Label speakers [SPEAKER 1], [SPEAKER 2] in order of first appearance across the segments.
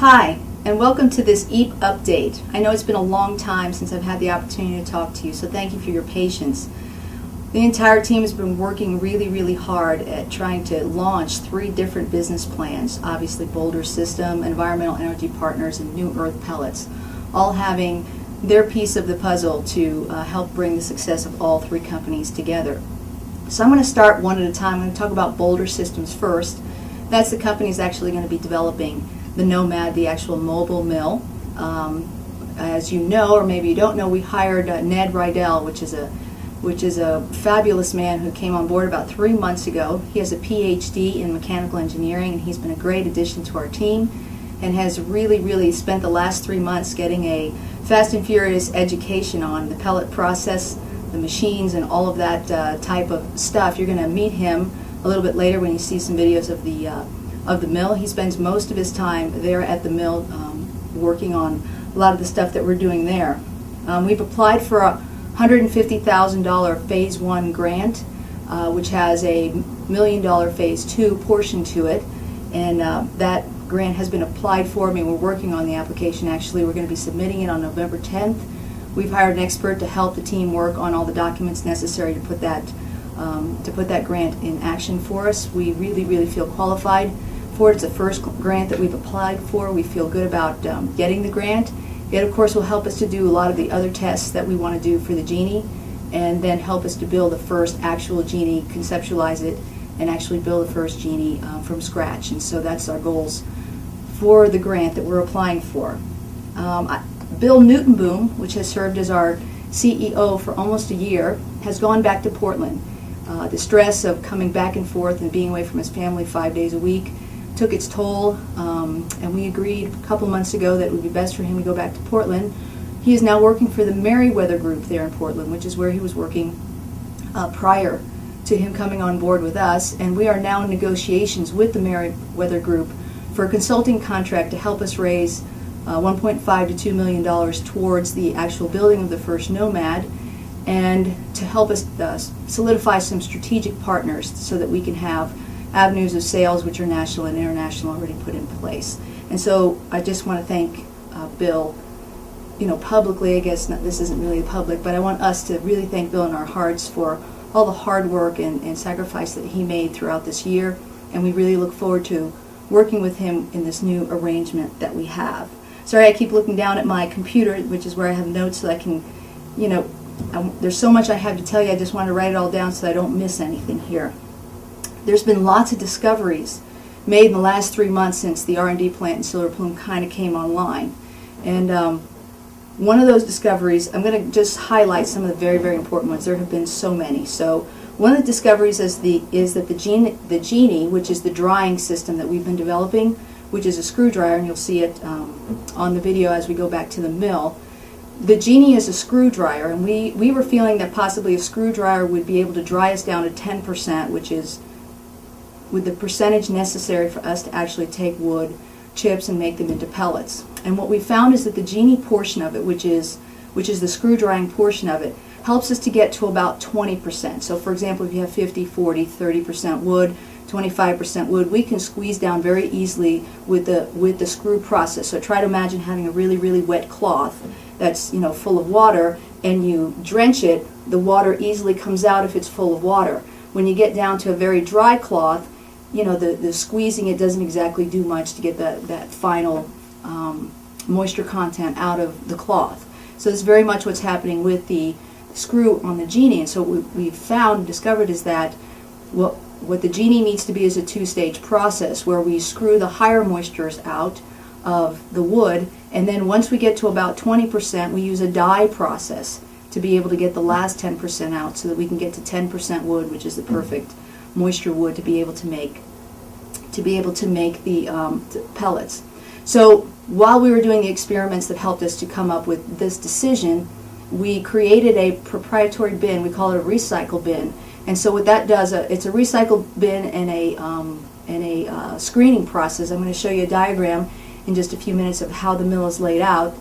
[SPEAKER 1] Hi, and welcome to this EAP update. I know it's been a long time since I've had the opportunity to talk to you, so thank you for your patience. The entire team has been working really hard at trying to launch 3 different business plans, obviously Boulder System, Environmental Energy Partners, and New Earth Pellets, all having their piece of the puzzle to help bring the success of all 3 companies together. So I'm going to start one at a time. I'm going to talk about Boulder Systems first. That's the company that's actually going to be developing the Nomad, the actual mobile mill. As you know, or maybe you don't know, we hired Ned Rydell, which is a fabulous man who came on board about 3 months ago. He has a PhD in mechanical engineering, and he's been a great addition to our team and has really spent the last 3 months getting a fast and furious education on the pellet process, the machines, and all of that type of stuff. You're going to meet him a little bit later when you see some videos of the mill. He spends most of his time there at the mill working on a lot of the stuff that we're doing there. We've applied for a $150,000 Phase 1 grant, which has a $1 million Phase 2 portion to it, and that grant has been applied for. We're working on the application. Actually, we're going to be submitting it on November 10th. We've hired an expert to help the team work on all the documents necessary to put that grant in action for us. We really feel qualified for it. It's the first grant that we've applied for. We feel good about getting the grant. It, of course, will help us to do a lot of the other tests that we want to do for the Genie, and then help us to build the first actual Genie, conceptualize it, and actually build the first Genie from scratch. And so that's our goals for the grant that we're applying for. Bill Newtonboom, which has served as our CEO for almost a year, has gone back to Portland. The stress of coming back and forth and being away from his family 5 days a week took its toll, and we agreed a couple months ago that it would be best for him to go back to Portland. He is now working for the Merriweather Group there in Portland, which is where he was working prior to him coming on board with us, and we are now in negotiations with the Merriweather Group for a consulting contract to help us raise $1.5 to $2 million towards the actual building of the first Nomad, and to help us solidify some strategic partners so that we can have avenues of sales which are national and international already put in place. And so I just want to thank Bill, publicly. I guess this isn't really public, but I want us to really thank Bill in our hearts for all the hard work and sacrifice that he made throughout this year, and we really look forward to working with him in this new arrangement that we have. Sorry, I keep looking down at my computer, which is where I have notes so that I can, there's so much I have to tell you. I just want to write it all down so I don't miss anything here. There's been lots of discoveries made in the last 3 months since the R&D plant in Silver Plume kind of came online. And one of those discoveries, I'm going to just highlight some of the very important ones. There have been so many. So one of the discoveries is that the Genie, which is the drying system that we've been developing, which is a screw dryer, and you'll see it on the video as we go back to the mill. The Genie is a screw dryer, and we were feeling that possibly a screw dryer would be able to dry us down to 10%, which is with the percentage necessary for us to actually take wood chips and make them into pellets. And what we found is that the Genie portion of it, which is the screw drying portion of it, helps us to get to about 20%. So for example, if you have 50, 40, 30% wood, 25% wood, we can squeeze down very easily with the screw process. So try to imagine having a really wet cloth that's full of water, and you drench it. The water easily comes out if it's full of water. When you get down to a very dry cloth, the squeezing, it doesn't exactly do much to get that final moisture content out of the cloth. So it's very much what's happening with the screw on the Genie. And so what we've discovered is that what the Genie needs to be is a 2-stage process where we screw the higher moistures out of the wood, and then once we get to about 20%, we use a dye process to be able to get the last 10% out so that we can get to 10% wood, which is the perfect moisture wood to be able to make the pellets. So while we were doing the experiments that helped us to come up with this decision, we created a proprietary bin. We call it a recycle bin. And so what that does, it's a recycle bin and a screening process. I'm going to show you a diagram in just a few minutes of how the mill is laid out,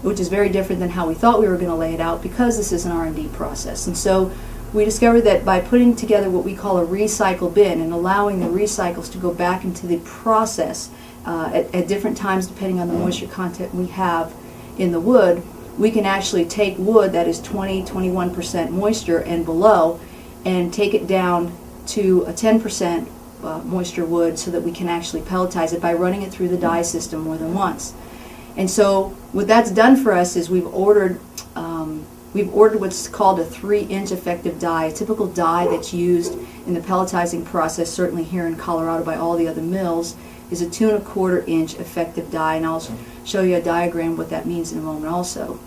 [SPEAKER 1] which is very different than how we thought we were going to lay it out because this is an R&D process. And so we discovered that by putting together what we call a recycle bin and allowing the recycles to go back into the process at different times, depending on the moisture content we have in the wood, we can actually take wood that is 20-21% moisture and below and take it down to a 10% moisture wood so that we can actually pelletize it by running it through the dye system more than once. And so what that's done for us is we've ordered what's called a 3-inch effective dye, a typical dye that's used in the pelletizing process, certainly here in Colorado by all the other mills, is a 2¼ inch effective dye, and I'll show you a diagram what that means in a moment also.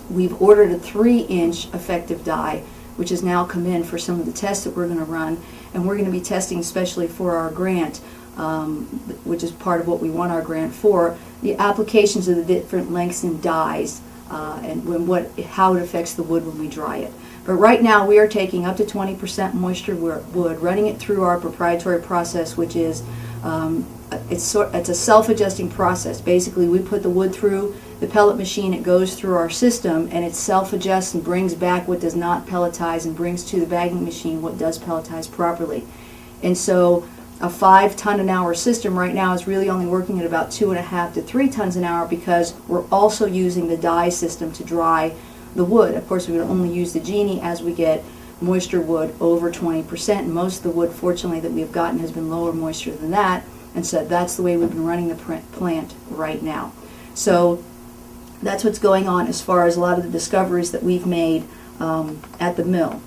[SPEAKER 1] We've ordered a 3-inch effective dye, which has now come in for some of the tests that we're going to run, and we're going to be testing especially for our grant, which is part of what we want our grant for, the applications of the different lengths and dyes and how it affects the wood when we dry it. But right now we are taking up to 20% moisture wood, running it through our proprietary process, which is it's a self-adjusting process. Basically, we put the wood through the pellet machine, it goes through our system, and it self-adjusts and brings back what does not pelletize and brings to the bagging machine what does pelletize properly. And so a 5-ton-an-hour system right now is really only working at about 2.5 to 3 tons an hour because we're also using the dye system to dry the wood. Of course, we would only use the Genie as we get moisture wood over 20%, and most of the wood, fortunately, that we've gotten has been lower moisture than that, and so that's the way we've been running the plant right now. So that's what's going on as far as a lot of the discoveries that we've made at the mill.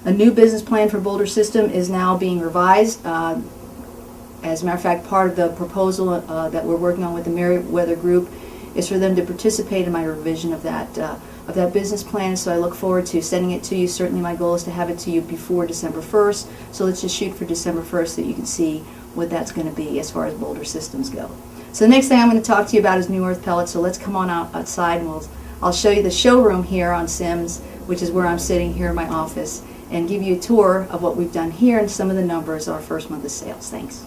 [SPEAKER 1] A new business plan for Boulder System is now being revised. As a matter of fact, part of the proposal that we're working on with the Meriwether Group is for them to participate in my revision of that business plan. So I look forward to sending it to you. Certainly my goal is to have it to you before December 1st. So let's just shoot for December 1st so that you can see what that's going to be as far as Boulder Systems go. So the next thing I'm going to talk to you about is New Earth Pellets. So let's come on outside and I'll show you the showroom here on Sims, which is where I'm sitting here in my office, and give you a tour of what we've done here and some of the numbers of our first month of sales. Thanks.